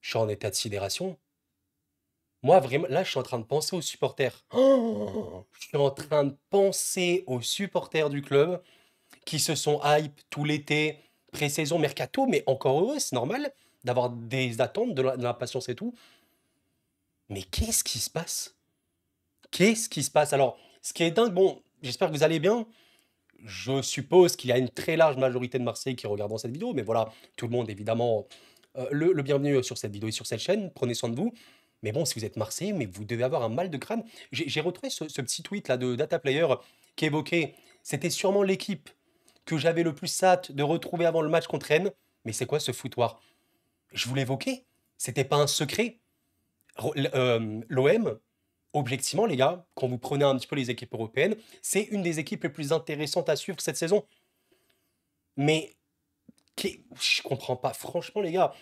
je suis en état de sidération. Moi, vraiment, là, je suis en train de penser aux supporters. Oh, je suis en train de penser aux supporters du club qui se sont hype tout l'été, pré-saison, mercato, mais encore heureux, c'est normal d'avoir des attentes, de l'impatience et tout. Mais qu'est-ce qui se passe? Qu'est-ce qui se passe? Alors, ce qui est dingue, bon, j'espère que vous allez bien. Je suppose qu'il y a une très large majorité de Marseillais qui regardent cette vidéo, mais voilà, tout le monde, évidemment, le bienvenu sur cette vidéo et sur cette chaîne. Prenez soin de vous. Mais bon, si vous êtes Marseillais, mais vous devez avoir un mal de crâne. J'ai retrouvé ce petit tweet là de Data Player qui évoquait, c'était sûrement l'équipe que j'avais le plus hâte de retrouver avant le match contre Rennes. Mais c'est quoi ce foutoir? Je vous l'évoquais. C'était pas un secret. L'OM, objectivement, les gars, quand vous prenez un petit peu les équipes européennes, c'est une des équipes les plus intéressantes à suivre cette saison. Mais je comprends pas. Franchement, les gars,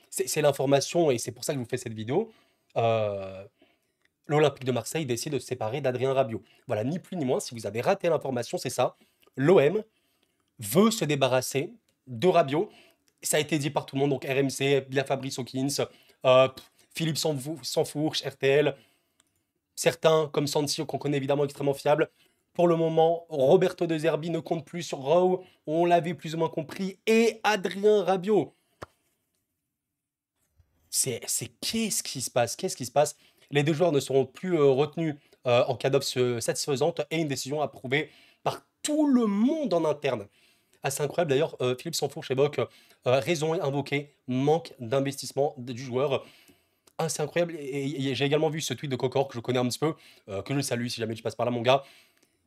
c'est l'information et c'est pour ça que je vous fais cette vidéo. Euh, L'Olympique de Marseille décide de se séparer d'Adrien Rabiot. Voilà, ni plus ni moins. Si vous avez raté l'information, c'est ça. L'OM veut se débarrasser de Rabiot. Ça a été dit par tout le monde, donc RMC, bien Fabrice Hawkins, euh, Philippe Sansfourche, RTL, certains comme Santi, qu'on connaît évidemment extrêmement fiable. Pour le moment, Roberto De Zerbi ne compte plus sur Raul, on l'avait plus ou moins compris, et Adrien Rabiot. C'est qu'est-ce qui se passe? Qu'est-ce qui se passe? Les deux joueurs ne seront plus retenus en cas d'offre satisfaisante et une décision approuvée par tout le monde en interne. Assez incroyable d'ailleurs, Philippe Sansfourche évoque raison invoquée, manque d'investissement du joueur. Assez incroyable. Et j'ai également vu ce tweet de Cocor que je connais un petit peu, que je salue si jamais tu passes par là, mon gars,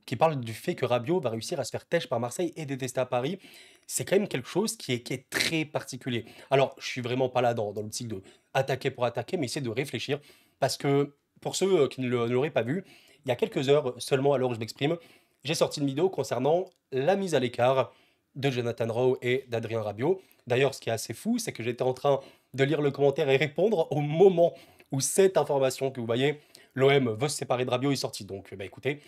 qui parle du fait que Rabiot va réussir à se faire têche par Marseille et détester à Paris. C'est quand même quelque chose qui est très particulier. Alors, je suis vraiment pas là dans l'optique de attaquer pour attaquer, mais essayer de réfléchir. Parce que, pour ceux qui ne l'auraient pas vu, il y a quelques heures seulement, alors je m'exprime, j'ai sorti une vidéo concernant la mise à l'écart de Jonathan Rowe et d'Adrien Rabiot. D'ailleurs, ce qui est assez fou, c'est que j'étais en train de lire le commentaire et répondre au moment où cette information que vous voyez, l'OM veut se séparer de Rabiot est sortie. Donc, bah écoutez,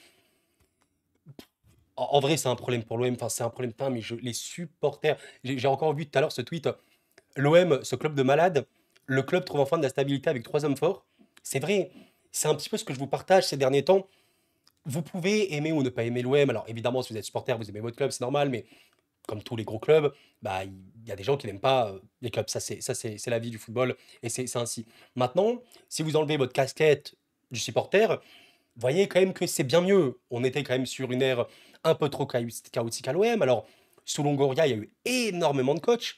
en vrai, c'est un problème pour l'OM, enfin, c'est un problème, putain, mais les supporters. J'ai encore vu tout à l'heure ce tweet. L'OM, ce club de malades, le club trouve enfin de la stabilité avec trois hommes forts. C'est vrai, c'est un petit peu ce que je vous partage ces derniers temps. Vous pouvez aimer ou ne pas aimer l'OM. Alors évidemment, si vous êtes supporter, vous aimez votre club, c'est normal, mais comme tous les gros clubs, bah, il y a des gens qui n'aiment pas les clubs. Ça, c'est la vie du football et c'est ainsi. Maintenant, si vous enlevez votre casquette du supporter, voyez quand même que c'est bien mieux. On était quand même sur une ère un peu trop chaotique à l'OM. Alors, sous Longoria, il y a eu énormément de coachs.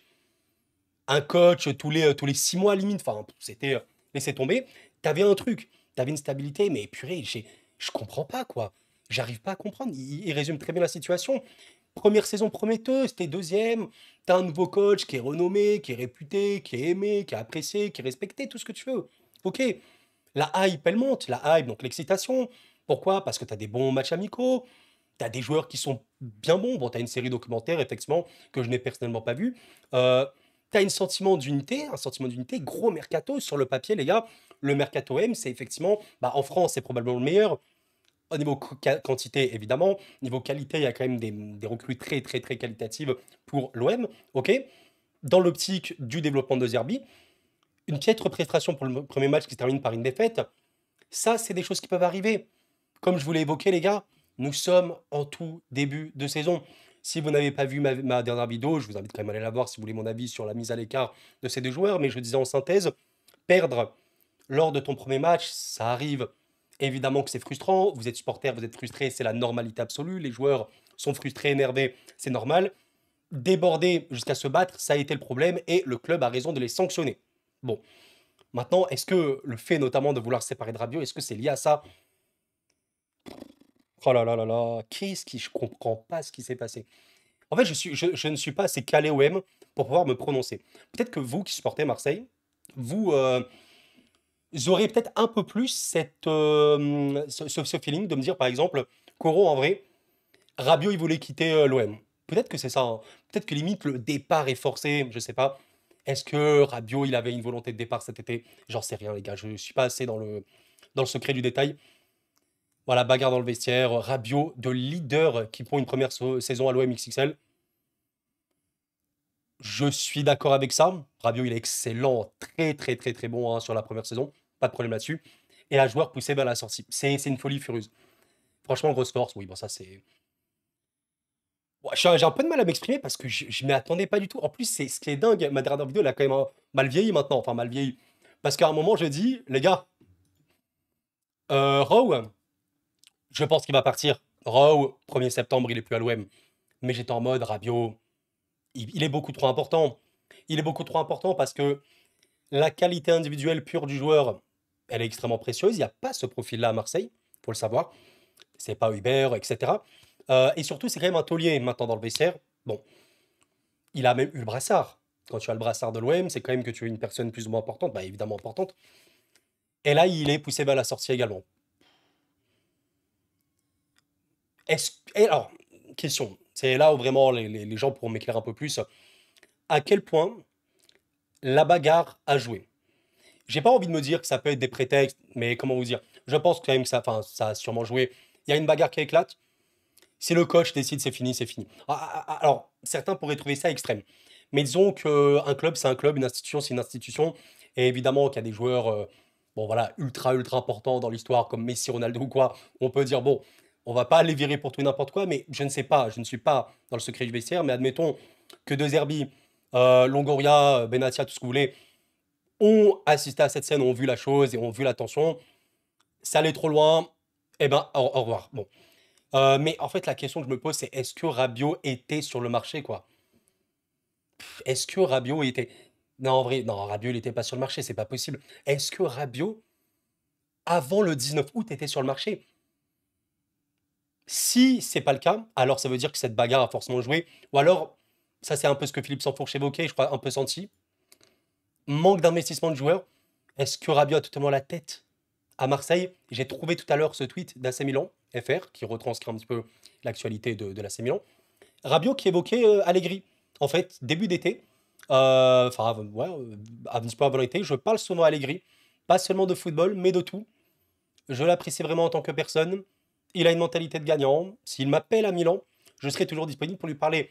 Un coach tous les 6 mois limite. Enfin, c'était laissez tomber. T'avais un truc, t'avais une stabilité, mais purée, je comprends pas quoi. J'arrive pas à comprendre. Il résume très bien la situation. Première saison prometteuse, t'es deuxième, t'as un nouveau coach qui est renommé, qui est réputé, qui est aimé, qui est apprécié, qui est respecté, tout ce que tu veux. Ok, la hype, elle monte, la hype, donc l'excitation. Pourquoi? Parce que tu as des bons matchs amicaux, tu as des joueurs qui sont bien bons. Bon, tu as une série documentaire, effectivement, que je n'ai personnellement pas vue. Tu as un sentiment d'unité, gros mercato sur le papier, les gars. Le mercato M, c'est effectivement, bah, en France, c'est probablement le meilleur. Au niveau quantité, évidemment. Niveau qualité, il y a quand même des recrues très, très, très qualitatives pour l'OM. OK? Dans l'optique du développement de Zerbi, une piètre prestation pour le premier match qui se termine par une défaite, ça, c'est des choses qui peuvent arriver. Comme je vous l'ai évoqué, les gars, nous sommes en tout début de saison. Si vous n'avez pas vu ma dernière vidéo, je vous invite quand même à aller la voir si vous voulez mon avis sur la mise à l'écart de ces deux joueurs. Mais je disais en synthèse, perdre lors de ton premier match, ça arrive. Évidemment que c'est frustrant. Vous êtes supporter, vous êtes frustré, c'est la normalité absolue. Les joueurs sont frustrés, énervés, c'est normal. Déborder jusqu'à se battre, ça a été le problème et le club a raison de les sanctionner. Bon, maintenant, est-ce que le fait notamment de vouloir se séparer de Rabiot, est-ce que c'est lié à ça? Oh là là là là, je comprends pas ce qui s'est passé. En fait, je ne suis pas assez calé OM pour pouvoir me prononcer. Peut-être que vous qui supportez Marseille, vous aurez peut-être un peu plus ce feeling de me dire, par exemple, Coro, en vrai, Rabiot, il voulait quitter l'OM. Peut-être que c'est ça, hein. Peut-être que limite le départ est forcé, je sais pas. Est-ce que Rabiot, il avait une volonté de départ cet été? J'en sais rien, les gars. Je suis pas assez dans le secret du détail. Voilà, bagarre dans le vestiaire, Rabiot, de leader qui prend une première saison à l'OM XXL. Je suis d'accord avec ça. Rabiot, il est excellent, très, très, très, très bon hein, sur la première saison. Pas de problème là-dessus. Et un joueur poussé vers la sortie. C'est une folie furieuse. Franchement, grosse force. Oui, bon, ça, c'est. Ouais, j'ai un peu de mal à m'exprimer parce que je m'y attendais pas du tout. En plus, c'est ce qui est dingue. Ma dernière vidéo, elle a quand même mal vieilli maintenant. Enfin, mal vieilli. Parce qu'à un moment, je dis, les gars, Rowe, je pense qu'il va partir. Rowe, 1er septembre, il est plus à l'OM. Mais j'étais en mode, Rabiot, il est beaucoup trop important. Il est beaucoup trop important parce que la qualité individuelle pure du joueur, elle est extrêmement précieuse. Il n'y a pas ce profil-là à Marseille, faut le savoir. C'est pas Hubert, etc. Et surtout, c'est quand même un taulier maintenant dans le vestiaire. Bon, il a même eu le brassard. Quand tu as le brassard de l'OM, c'est quand même que tu es une personne plus ou moins importante, bah évidemment importante. Et là, il est poussé vers la sortie également. Et alors, question, c'est là où vraiment les gens pourront m'éclairer un peu plus. À quel point la bagarre a joué? J'ai pas envie de me dire que ça peut être des prétextes, mais comment vous dire? Je pense quand même que ça, enfin, ça a sûrement joué. Il y a une bagarre qui éclate. Si le coach décide c'est fini, c'est fini. Alors, certains pourraient trouver ça extrême. Mais disons qu'un club, c'est un club, une institution, c'est une institution. Et évidemment qu'il y a des joueurs, bon voilà, ultra, ultra importants dans l'histoire, comme Messi, Ronaldo ou quoi. On peut dire, bon, on va pas les virer pour tout et n'importe quoi, mais je ne sais pas, je ne suis pas dans le secret du vestiaire, mais admettons que De Zerbi, Longoria, Benatia, tout ce que vous voulez, ont assisté à cette scène, ont vu la chose et ont vu la tension. Ça allait trop loin, eh ben, au revoir. Bon. Mais en fait, la question que je me pose, c'est est-ce que Rabiot était sur le marché, quoi? Est-ce que Rabiot était. Non, en vrai, non, Rabiot, il n'était pas sur le marché, c'est pas possible. Est-ce que Rabiot, avant le 19 août, était sur le marché? Si c'est pas le cas, alors ça veut dire que cette bagarre a forcément joué. Ou alors, ça c'est un peu ce que Philippe Sansfourche évoquait, je crois, un peu senti. Manque d'investissement de joueurs. Est-ce que Rabiot a totalement la tête à Marseille? J'ai trouvé tout à l'heure ce tweet d'AC Milan, FR, qui retranscrit un petit peu l'actualité de l'AC Milan. Rabiot qui évoquait Allegri. En fait, début d'été, enfin, ouais, un petit peu avant l'été, je parle souvent à Allegri. Pas seulement de football, mais de tout. Je l'apprécie vraiment en tant que personne. Il a une mentalité de gagnant. S'il m'appelle à Milan, je serai toujours disponible pour lui parler.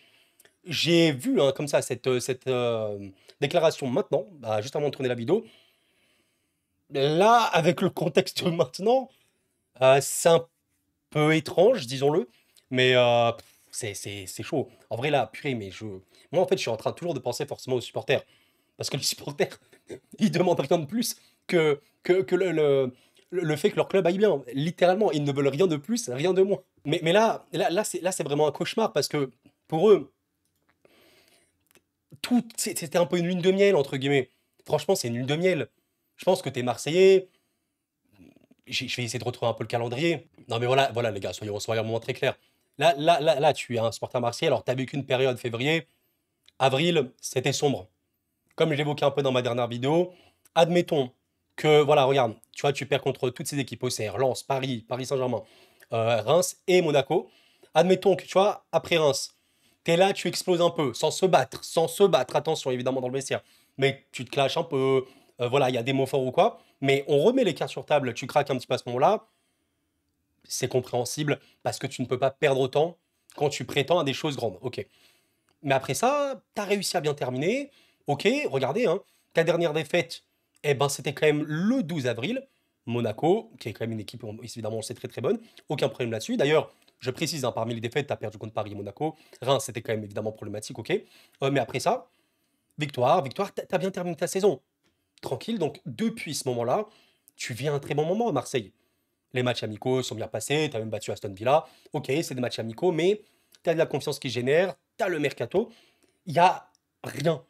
J'ai vu hein, comme ça cette déclaration maintenant, bah, juste avant de tourner la vidéo. Là, avec le contexte maintenant, c'est un peu étrange, disons-le, mais c'est chaud. En vrai, là, purée, mais je. Moi, en fait, je suis en train toujours de penser forcément aux supporters. Parce que les supporters, ils demandent rien de plus que le fait que leur club aille bien. Littéralement, ils ne veulent rien de plus, rien de moins. Mais là c'est vraiment un cauchemar parce que pour eux, tout, c'était un peu une lune de miel, entre guillemets. Franchement, c'est une lune de miel. Je pense que t'es Marseillais. Je vais essayer de retrouver un peu le calendrier. Non, mais voilà, voilà les gars, soyons vraiment très clairs. Là, tu es un supporter marseillais, alors t'as vécu une période février, avril, c'était sombre. Comme j'évoquais un peu dans ma dernière vidéo, admettons que, voilà, regarde, tu vois, tu perds contre toutes ces équipes, OCR, Lens, Paris, Paris Saint-Germain, Reims et Monaco. Admettons que, tu vois, après Reims, t'es là, tu exploses un peu, sans se battre, attention, évidemment, dans le vestiaire. Mais tu te clashes un peu, voilà, il y a des mots forts ou quoi. Mais on remet les cartes sur table, tu craques un petit peu à ce moment-là, c'est compréhensible parce que tu ne peux pas perdre autant quand tu prétends à des choses grandes. Ok. Mais après ça, t'as réussi à bien terminer. Ok, regardez, hein, ta dernière défaite, eh ben, c'était quand même le 12 avril. Monaco, qui est quand même une équipe, évidemment, on sait très très bonne. Aucun problème là-dessus. D'ailleurs, je précise, hein, parmi les défaites, tu as perdu contre Paris et Monaco. Reims, c'était quand même évidemment problématique, ok. Mais après ça, victoire, victoire, t'as bien terminé ta saison. Tranquille, donc depuis ce moment-là, tu vis un très bon moment à Marseille. Les matchs amicaux sont bien passés, tu as même battu Aston Villa. Ok, c'est des matchs amicaux, mais tu as de la confiance qui génère, tu as le mercato. Il n'y a rien.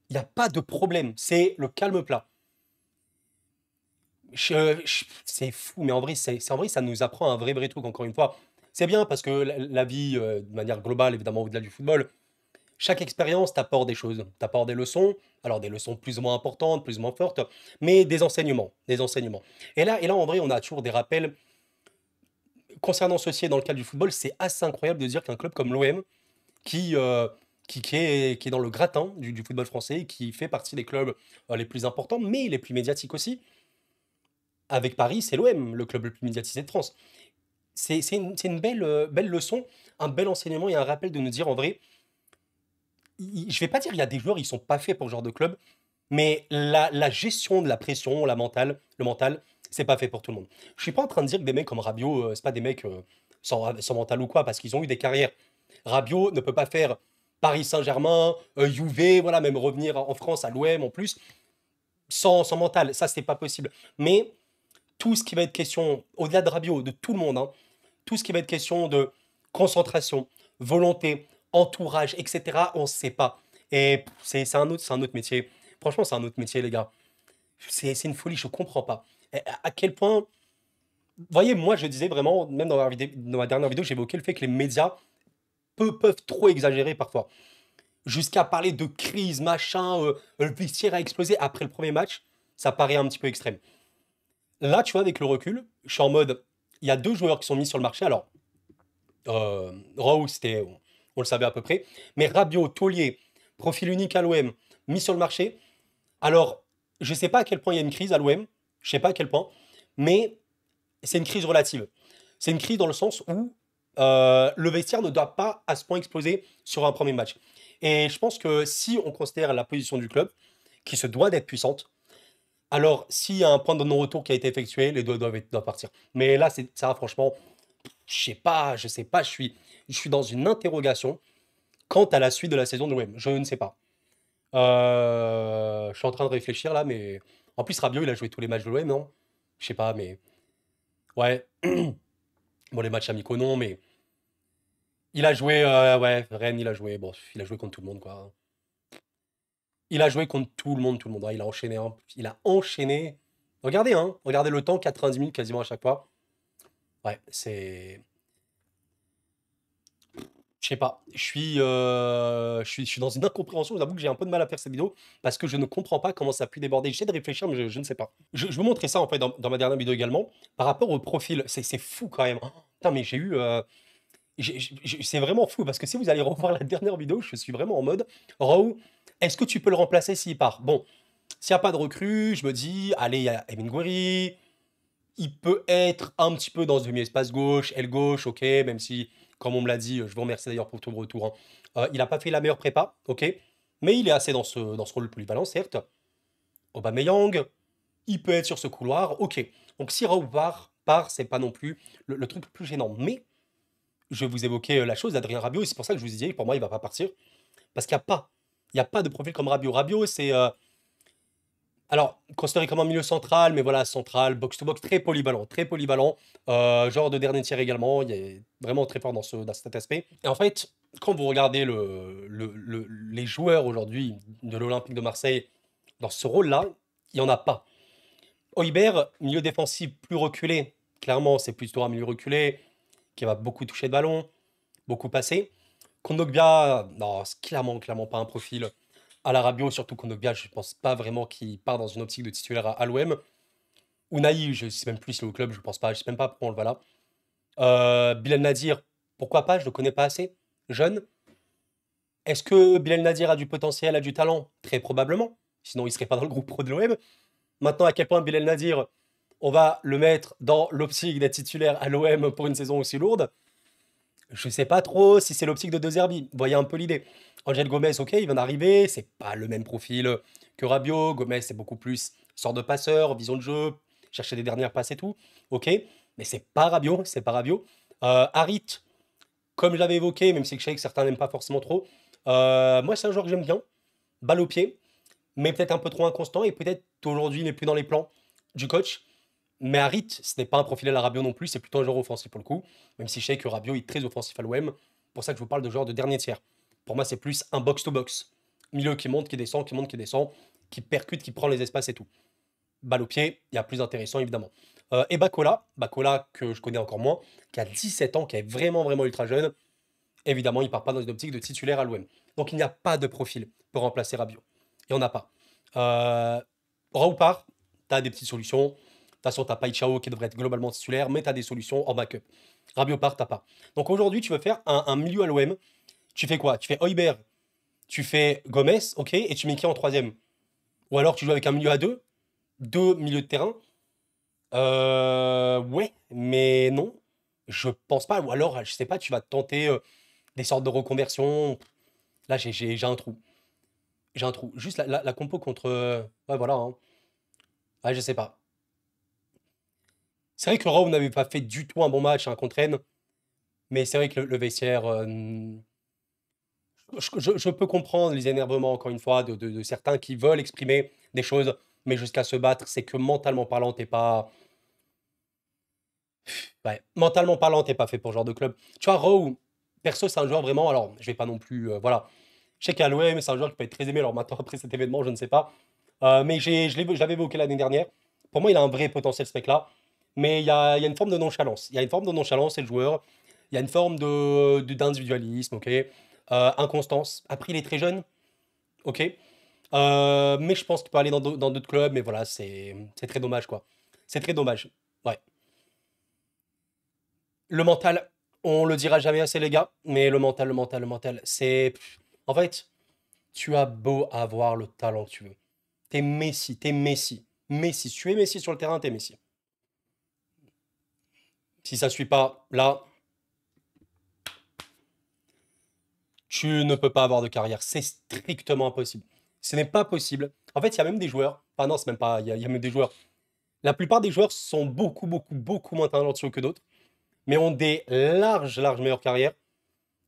Il n'y a pas de problème. C'est le calme plat. C'est fou, mais en vrai, en vrai, ça nous apprend un vrai, vrai truc, encore une fois. C'est bien parce que la vie, de manière globale, évidemment, au-delà du football, chaque expérience t'apporte des choses, t'apporte des leçons. Alors, des leçons plus ou moins importantes, plus ou moins fortes, mais des enseignements. Des enseignements. Et là, en vrai, on a toujours des rappels concernant ceci et dans le cadre du football, c'est assez incroyable de dire qu'un club comme l'OM, qui, euh, qui est dans le gratin du football français, qui fait partie des clubs les plus importants, mais les plus médiatiques aussi, avec Paris, c'est l'OM, le club le plus médiatisé de France. C'est une belle, belle leçon, un bel enseignement et un rappel de nous dire en vrai, je vais pas dire il y a des joueurs, ils sont pas faits pour ce genre de club, mais la gestion de la pression, le mental, c'est pas fait pour tout le monde. Je suis pas en train de dire que des mecs comme Rabiot, c'est pas des mecs sans mental ou quoi, parce qu'ils ont eu des carrières. Rabiot ne peut pas faire Paris Saint-Germain, Juve, voilà, même revenir en France à l'OM en plus, sans mental. Ça, c'est pas possible. Mais tout ce qui va être question, au-delà de Rabiot, de tout le monde, hein, tout ce qui va être question de concentration, volonté, entourage, etc., on ne sait pas. Et c'est un autre métier. Franchement, c'est un autre métier, les gars. C'est une folie, je comprends pas. Et à quel point. Vous voyez, moi, je disais vraiment, même dans ma dernière vidéo, j'évoquais le fait que les médias peuvent trop exagérer parfois. Jusqu'à parler de crise, machin, le vestiaire a explosé après le premier match, ça paraît un petit peu extrême. Là, tu vois, avec le recul, je suis en mode, il y a deux joueurs qui sont mis sur le marché. Alors, Raoult, on le savait à peu près. Mais Rabiot, Taulier, profil unique à l'OM, mis sur le marché. Alors, je sais pas à quel point il y a une crise à l'OM, je sais pas à quel point, mais c'est une crise relative. C'est une crise dans le sens où le vestiaire ne doit pas à ce point exploser sur un premier match. Et je pense que si on considère la position du club, qui se doit d'être puissante, alors s'il y a un point de non-retour qui a été effectué, les deux doivent partir. Mais là, ça, franchement, je sais pas, je suis dans une interrogation quant à la suite de la saison de l'OM. Je ne sais pas. Je suis en train de réfléchir là, mais en plus, Rabiot, il a joué tous les matchs de l'OM, non? Je sais pas, mais ouais. Bon, les matchs amicaux, non, mais il a joué, ouais, Rennes, il a joué, bon, il a joué contre tout le monde, quoi. Il a joué contre tout le monde, tout le monde. Ouais, il a enchaîné, hein. Il a enchaîné. Regardez, hein, regardez le temps, 90 minutes quasiment à chaque fois. Ouais, c'est. Je sais pas. Je suis dans une incompréhension. J'avoue que j'ai un peu de mal à faire cette vidéo parce que je ne comprends pas comment ça a pu déborder. J'essaie de réfléchir, mais je ne sais pas. Je vous montrer ça en fait dans ma dernière vidéo également. Par rapport au profil, c'est fou quand même. Oh, putain, mais j'ai eu. C'est vraiment fou parce que si vous allez revoir la dernière vidéo, je suis vraiment en mode Raoult, est-ce que tu peux le remplacer s'il part? Bon, s'il n'y a pas de recrue, je me dis, allez, il y a Emin Gouiri, il peut être un petit peu dans ce demi-espace gauche, aile gauche, ok, même si, comme on me l'a dit, je vous remercie d'ailleurs pour tout le retour, hein, il n'a pas fait la meilleure prépa, ok, mais il est assez dans ce rôle polyvalent, certes. Aubameyang, il peut être sur ce couloir, ok. Donc si Raoult part, c'est pas non plus le truc le plus gênant. Mais je vais vous évoquer la chose d'Adrien Rabiot, et c'est pour ça que je vous disais, pour moi, il va pas partir, parce qu'il y a pas de profil comme Rabiot. Rabiot, c'est alors, considéré comme un milieu central, mais voilà, central, box-to-box, très polyvalent, genre de dernier tiers également, il est vraiment très fort dans cet aspect. Et en fait, quand vous regardez les joueurs aujourd'hui de l'Olympique de Marseille dans ce rôle-là, il n'y en a pas. Højbjerg, milieu défensif plus reculé, clairement, c'est plutôt un milieu reculé qui va beaucoup toucher de ballon, beaucoup passer. Kondogbia, non, c'est clairement pas un profil à la Rabiot, surtout Kondogbia, je pense pas vraiment qu'il part dans une optique de titulaire à l'OM. Ounahi, je sais même plus si c'est au club, je pense pas, je sais même pas pourquoi on le voit là. Bilal Nadir, pourquoi pas, je le connais pas assez. Jeune. Est-ce que Bilal Nadir a du potentiel, a du talent? Très probablement. Sinon, il serait pas dans le groupe pro de l'OM. Maintenant, à quel point Bilal Nadir, on va le mettre dans l'optique d'être titulaire à l'OM pour une saison aussi lourde? Je sais pas trop si c'est l'optique de De Zerbi. Vous voyez un peu l'idée. Angel Gomez, ok, il vient d'arriver, c'est pas le même profil que Rabiot. Gomez, c'est beaucoup plus sort de passeur, vision de jeu, chercher des dernières passes et tout. Ok, mais c'est pas Rabiot, c'est pas Rabiot. Harit, comme je l'avais évoqué, même si je sais que certains n'aiment pas forcément trop, moi c'est un joueur que j'aime bien, balle au pied, mais peut-être un peu trop inconstant et peut-être aujourd'hui il n'est plus dans les plans du coach. Mais Harit, ce n'est pas un profil à la Rabiot non plus, c'est plutôt un joueur offensif pour le coup, même si je sais que Rabiot est très offensif à l'OM. Pour ça que je vous parle de joueur de dernier tiers. Pour moi, c'est plus un box-to-box. Milieu qui monte, qui descend, qui monte, qui descend, qui percute, qui prend les espaces et tout. Balle au pied, il y a plus intéressant évidemment. Et Bakola, que je connais encore moins, qui a 17 ans, qui est vraiment ultra jeune, évidemment, il part pas dans une optique de titulaire à l'OM. Donc il n'y a pas de profil pour remplacer Rabiot. Il n'y en a pas. Raoult part, tu as des petites solutions. De toute façon, tu n'as pas Ichao qui devrait être globalement titulaire, mais tu as des solutions en backup. Rabiot part, t'as pas. Donc aujourd'hui, tu veux faire un milieu à l'OM. Tu fais quoi? Tu fais Højbjerg, tu fais Gomez, ok, et tu mets qui en troisième? Ou alors tu joues avec un milieu à deux milieux de terrain. Ouais, mais non, je pense pas. Ou alors, je sais pas, tu vas te tenter des sortes de reconversions. Là, j'ai un trou. J'ai un trou. Juste la compo contre. Ouais, voilà, hein. Ouais, je sais pas. C'est vrai que Raw n'avait pas fait du tout un bon match, hein, contre Rennes. Mais c'est vrai que le vestiaire. Je peux comprendre les énervements, encore une fois, de certains qui veulent exprimer des choses. Mais jusqu'à se battre, c'est que mentalement parlant, t'es pas. Ouais, mentalement parlant, t'es pas fait pour ce genre de club. Tu vois, Raw, perso, c'est un joueur vraiment. Alors, je vais pas non plus. Voilà. Je sais qu'à l'OM, c'est un joueur qui peut être très aimé. Alors maintenant, après cet événement, je ne sais pas. Mais je l'avais évoqué l'année dernière. Pour moi, il a un vrai potentiel, ce mec-là. Mais il y a une forme de nonchalance. Il y a une forme de nonchalance, c'est le joueur. Il y a une forme d'individualisme, ok. Inconstance. Après, il est très jeune, ok. Mais je pense qu'il peut aller dans d'autres clubs. Mais voilà, c'est très dommage, quoi. C'est très dommage. Ouais. Le mental, on le dira jamais assez, les gars. Mais le mental, c'est. En fait, tu as beau avoir le talent que tu veux. T'es Messi, t'es Messi. Messi, si tu es Messi sur le terrain, t'es Messi. Si ça suit pas, là, tu ne peux pas avoir de carrière. C'est strictement impossible. Ce n'est pas possible. En fait, il y a même des joueurs. Ah non, c'est même pas. Il y a même des joueurs. La plupart des joueurs sont beaucoup, beaucoup, beaucoup moins talentueux que d'autres, mais ont des larges, larges meilleures carrières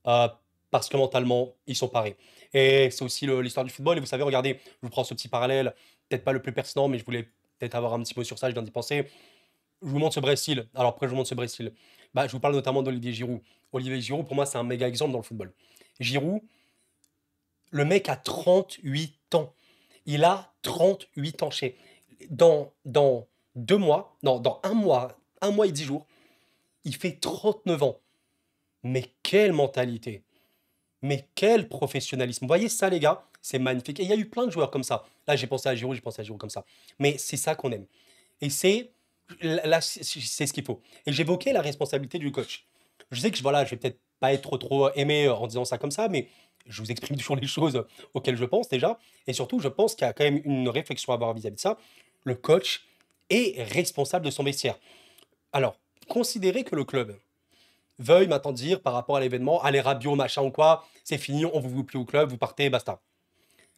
euh, parce que mentalement, ils sont parés. Et c'est aussi l'histoire du football. Et vous savez, regardez, je vous prends ce petit parallèle, peut-être pas le plus pertinent, mais je voulais peut-être avoir un petit mot sur ça, je viens d'y penser. Je vous montre ce Brésil. Alors, pourquoi je vous montre ce Brésil? Bah, je vous parle notamment d'Olivier Giroud. Olivier Giroud, pour moi, c'est un méga exemple dans le football. Giroud, le mec a 38 ans. Il a 38 ans. Dans 2 mois, non, dans un mois et 10 jours, il fait 39 ans. Mais quelle mentalité! Mais quel professionnalisme! Vous voyez ça, les gars? C'est magnifique. Et il y a eu plein de joueurs comme ça. Là, j'ai pensé à Giroud, j'ai pensé à Giroud comme ça. Mais c'est ça qu'on aime. Et là, c'est ce qu'il faut. Et j'évoquais la responsabilité du coach. Je sais que voilà, je vais peut-être pas être trop aimé en disant ça comme ça, mais je vous exprime toujours les choses auxquelles je pense déjà. Et surtout, je pense qu'il y a quand même une réflexion à avoir vis-à-vis de ça. Le coach est responsable de son vestiaire. Alors, considérez que le club veuille maintenant dire par rapport à l'événement, allez Rabiot, machin ou quoi, c'est fini, on vous veut plus au club, vous partez, basta.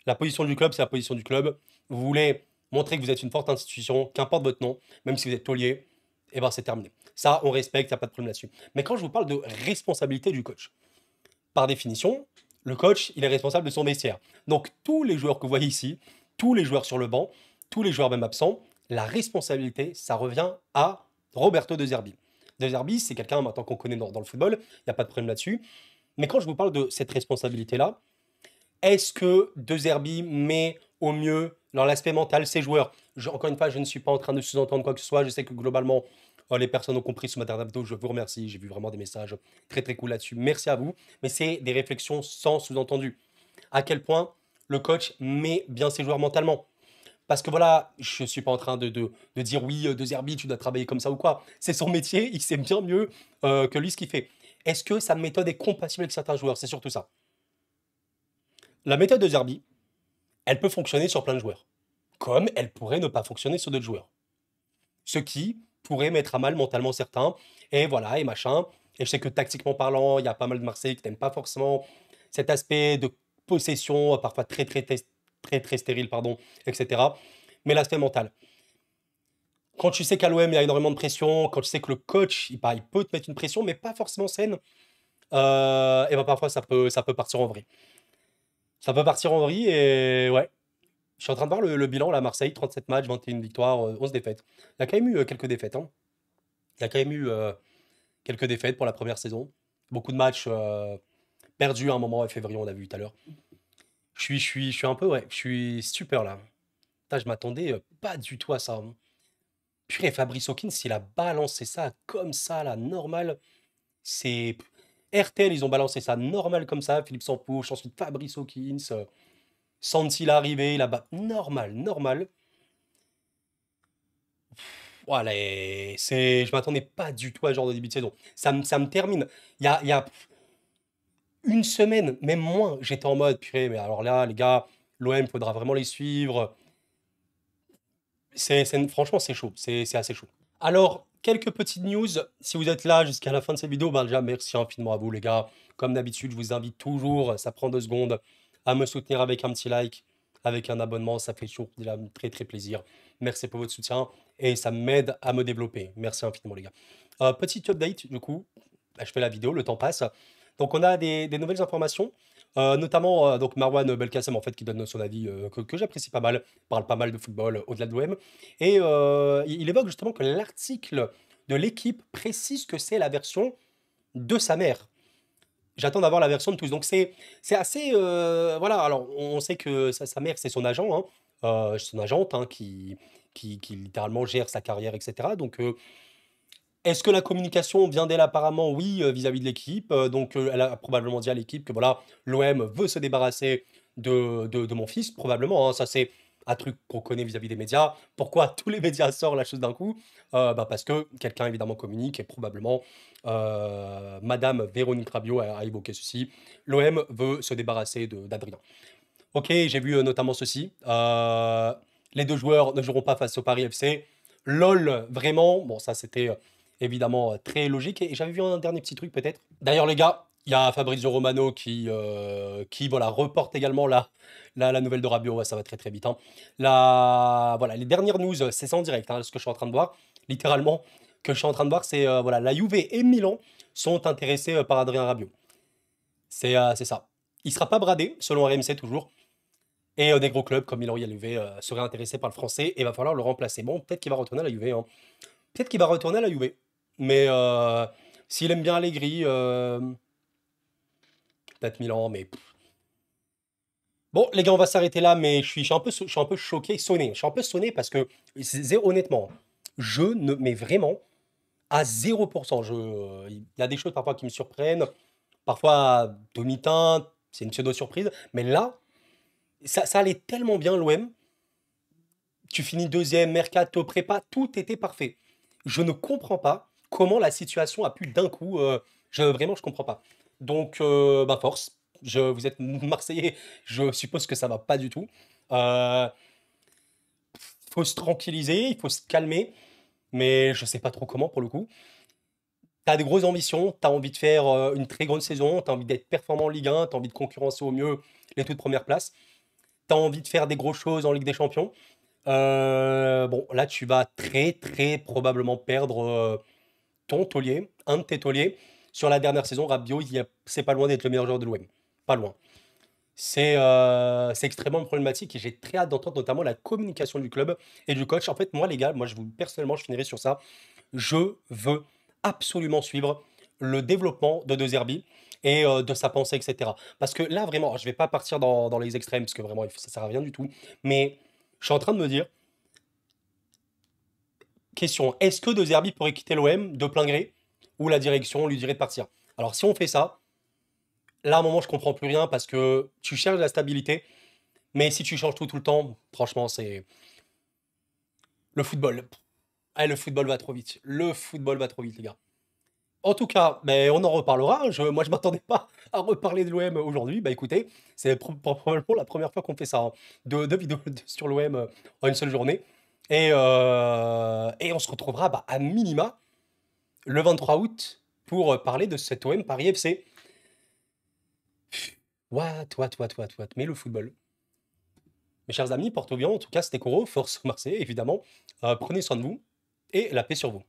La position du club, c'est la position du club. Vous voulez montrer que vous êtes une forte institution, qu'importe votre nom, même si vous êtes taulier, et ben c'est terminé. Ça, on respecte, il n'y a pas de problème là-dessus. Mais quand je vous parle de responsabilité du coach, par définition, le coach, il est responsable de son vestiaire. Donc tous les joueurs que vous voyez ici, tous les joueurs sur le banc, tous les joueurs même absents, la responsabilité, ça revient à Roberto De Zerbi. De Zerbi, c'est quelqu'un maintenant qu'on connaît dans le football, il n'y a pas de problème là-dessus. Mais quand je vous parle de cette responsabilité-là, est-ce que De Zerbi met au mieux dans l'aspect mental ses joueurs? Encore une fois, je ne suis pas en train de sous-entendre quoi que ce soit. Je sais que globalement, les personnes ont compris sous ma dernière vidéo. Je vous remercie. J'ai vu vraiment des messages très très cool là-dessus. Merci à vous. Mais c'est des réflexions sans sous-entendu. À quel point le coach met bien ses joueurs mentalement? Parce que voilà, je ne suis pas en train de dire oui, De Zerbi, tu dois travailler comme ça ou quoi. C'est son métier, il sait bien mieux que lui ce qu'il fait. Est-ce que sa méthode est compatible avec certains joueurs? C'est surtout ça. La méthode de Zerbi, elle peut fonctionner sur plein de joueurs, comme elle pourrait ne pas fonctionner sur d'autres joueurs. Ce qui pourrait mettre à mal mentalement certains, et voilà, et machin. Et je sais que tactiquement parlant, il y a pas mal de Marseillais qui n'aiment pas forcément cet aspect de possession, parfois très très très très, très stérile, pardon, etc. Mais l'aspect mental. Quand tu sais qu'à l'OM, il y a énormément de pression, quand tu sais que le coach, il peut te mettre une pression, mais pas forcément saine, et ben parfois ça peut partir en vrille. Ça peut partir en vrille, et ouais, je suis en train de voir le bilan, là, Marseille, 37 matchs, 21 victoires, 11 défaites. Il y a quand même eu quelques défaites, hein. Il y a quand même eu quelques défaites pour la première saison. Beaucoup de matchs perdus à un moment, en février, on a vu tout à l'heure. Je suis un peu, ouais, je suis super là. Putain, je m'attendais pas du tout à ça, hein. Purée, Fabrice Hawkins, s'il a balancé ça comme ça, là, normal, c'est. RTL, ils ont balancé ça normal comme ça. Philippe Sampouche, ensuite Fabrice Hawkins. Santi, il est arrivé, il a normal, normal. Voilà, je m'attendais pas du tout à ce genre de début de saison. Ça me termine. Il y a une semaine, même moins, j'étais en mode, purée, mais alors là, les gars, l'OM, faudra vraiment les suivre. Franchement, c'est chaud, c'est assez chaud. Alors, quelques petites news. Si vous êtes là jusqu'à la fin de cette vidéo, ben déjà, merci infiniment à vous, les gars. Comme d'habitude, je vous invite toujours, ça prend 2 secondes, à me soutenir avec un petit like, avec un abonnement. Ça fait toujours déjà très, très plaisir. Merci pour votre soutien et ça m'aide à me développer. Merci infiniment, les gars. Petit update, du coup, bah, je fais la vidéo, le temps passe. Donc, on a des nouvelles informations. Notamment donc Marwan Belkacem en fait qui donne son avis que j'apprécie pas mal, parle pas mal de football au-delà de l'OM et il évoque justement que l'article de l'équipe précise que c'est la version de sa mère. J'attends d'avoir la version de tous. Donc c'est assez voilà. Alors on sait que sa mère c'est son agent, hein, son agente hein, qui littéralement gère sa carrière, etc. Donc est-ce que la communication vient d'elle apparemment? Oui, vis-à-vis de l'équipe. Donc, elle a probablement dit à l'équipe que voilà, l'OM veut se débarrasser de mon fils, probablement, hein. Ça, c'est un truc qu'on connaît vis-à-vis des médias. Pourquoi tous les médias sortent la chose d'un coup? Bah, parce que quelqu'un évidemment communique et probablement Madame Véronique Rabiot a évoqué ceci. L'OM veut se débarrasser d'Adrien. Ok, j'ai vu notamment ceci. Les 2 joueurs ne joueront pas face au Paris FC. LOL, vraiment. Bon, ça c'était évidemment très logique. Et j'avais vu un dernier petit truc peut-être. D'ailleurs, les gars, il y a Fabrizio Romano qui voilà, reporte également la nouvelle de Rabiot. Ouais, ça va très très vite, hein. Voilà, les dernières news, c'est ça en direct, hein, ce que je suis en train de voir. Littéralement, que je suis en train de voir, c'est voilà, la Juve et Milan sont intéressés par Adrien Rabiot. C'est ça. Il sera pas bradé, selon RMC toujours. Et des gros clubs comme Milan et la Juve seraient intéressés par le français et va falloir le remplacer. Bon, peut-être qu'il va retourner à la Juve, hein. Peut-être qu'il va retourner à la Juve. Mais s'il aime bien Allegri, peut-être Milan, mais bon, les gars, on va s'arrêter là, mais je suis un peu choqué, sonné. Je suis un peu sonné parce que, honnêtement, je ne, mais vraiment, à 0%. Il y a des choses parfois qui me surprennent, parfois à demi-teinte, c'est une pseudo-surprise, mais là, ça allait tellement bien l'OM. Tu finis deuxième, mercato, prépa, tout était parfait. Je ne comprends pas comment la situation a pu d'un coup. Vraiment, je comprends pas. Donc, bah force. Vous êtes Marseillais, je suppose que ça va pas du tout. Il faut se tranquilliser, il faut se calmer, mais je sais pas trop comment pour le coup. T'as des grosses ambitions, t'as envie de faire une très grande saison, t'as envie d'être performant en Ligue 1, t'as envie de concurrencer au mieux les toutes premières places, t'as envie de faire des grosses choses en Ligue des Champions. Bon, là, tu vas très, très probablement perdre ton taulier, un de tes tauliers. Sur la dernière saison, Rabiot, c'est pas loin d'être le meilleur joueur de l'OM. Pas loin. C'est extrêmement problématique et j'ai très hâte d'entendre notamment la communication du club et du coach. En fait, moi, les gars, personnellement, je finirai sur ça. Je veux absolument suivre le développement de De Zerbi et de sa pensée, etc. Parce que là, vraiment, je vais pas partir dans les extrêmes parce que vraiment, ça sert à rien du tout. Mais je suis en train de me dire, question, est-ce que De Zerbi pourrait quitter l'OM de plein gré ou la direction lui dirait de partir? Alors si on fait ça, là à un moment je comprends plus rien parce que tu cherches la stabilité, mais si tu changes tout le temps, franchement c'est le football. Le football va trop vite. Le football va trop vite les gars. En tout cas, ben, on en reparlera. Moi, je m'attendais pas à reparler de l'OM aujourd'hui. Bah écoutez, c'est probablement la première fois qu'on fait ça, hein. Deux vidéos sur l'OM en une seule journée. Et on se retrouvera bah, à minima le 23 août pour parler de cet OM Paris FC. What. Mais le football. Mes chers amis, portez-vous bien. En tout cas, c'était Koro, force Marseille, évidemment. Prenez soin de vous et la paix sur vous.